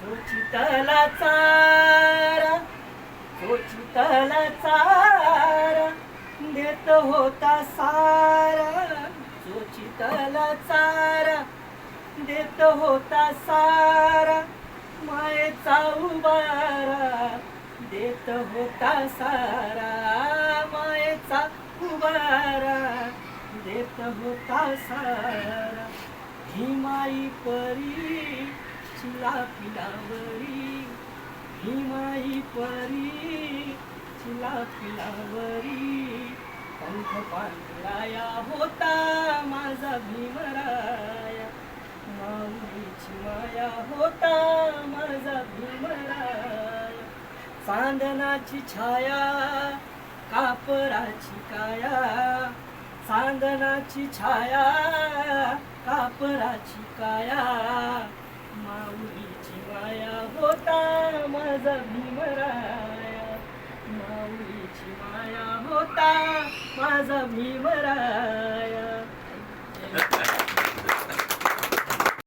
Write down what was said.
सोचितला चारा, सोचितला चारा देत होता सारा, सोचितला चारा देत होता सारा, मायेचा उबारा देत होता सारा, मायेचा उबारा देत होता सारा. ही माई परी चिला पिलावरी, ही माई परी चिला पिलावरी, पंख पांढराया होता माझा भीमराया, माऊलीची माया होता माझा भीमराया. चांदणाची छाया कापराची काया, चांदणाची छाया कापराची काया, माऊलीची माया होता माझा भीमराया, माऊलीची माया होता माझा भीमराया.